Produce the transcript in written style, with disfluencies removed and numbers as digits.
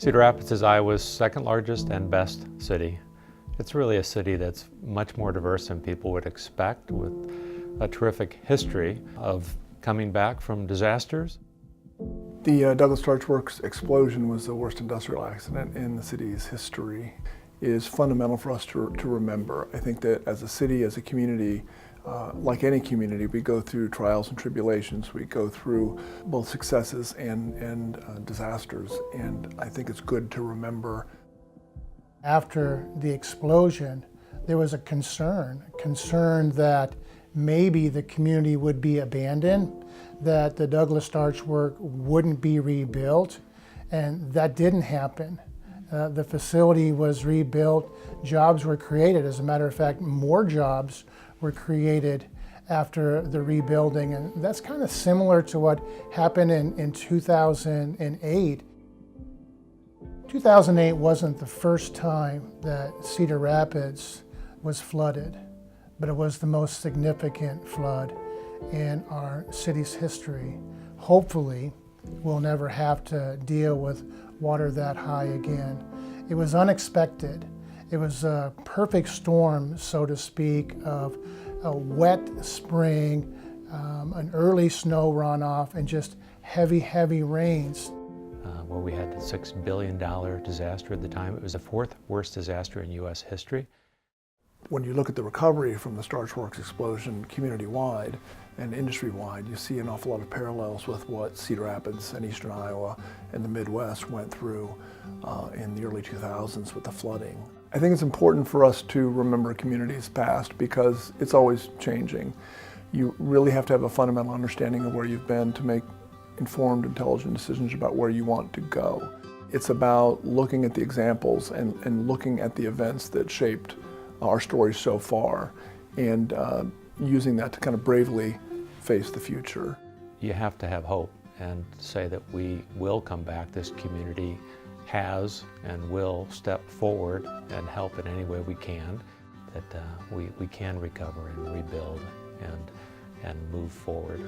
Cedar Rapids is Iowa's second largest and best city. It's really a city that's much more diverse than people would expect, with a terrific history of coming back from disasters. The Douglas Starch Works explosion was the worst industrial accident in the city's history. It is fundamental for us to remember. I think that as a city, as a community, like any community, we go through trials and tribulations. We go through both successes and disasters, and I think it's good to remember. After the explosion, there was a concern that maybe the community would be abandoned, that the Douglas Starch Works wouldn't be rebuilt, and that didn't happen. The facility was rebuilt, jobs were created. As a matter of fact, more jobs were created after the rebuilding, and that's kind of similar to what happened in 2008. 2008 wasn't the first time that Cedar Rapids was flooded, but it was the most significant flood in our city's history. Hopefully, we'll never have to deal with water that high again. It was unexpected. It was a perfect storm, so to speak, of a wet spring, an early snow runoff, and just heavy rains. Where we had the $6 billion disaster at the time. It was the fourth worst disaster in U.S. history. When you look at the recovery from the Starch Works explosion community-wide and industry-wide, you see an awful lot of parallels with what Cedar Rapids and Eastern Iowa and the Midwest went through in the early 2000s with the flooding. I think it's important for us to remember communities past because it's always changing. You really have to have a fundamental understanding of where you've been to make informed, intelligent decisions about where you want to go. It's about looking at the examples and looking at the events that shaped our story so far and using that to kind of bravely face the future. You have to have hope and say that we will come back. This community has and will step forward and help in any way we can, that we can recover and rebuild and move forward.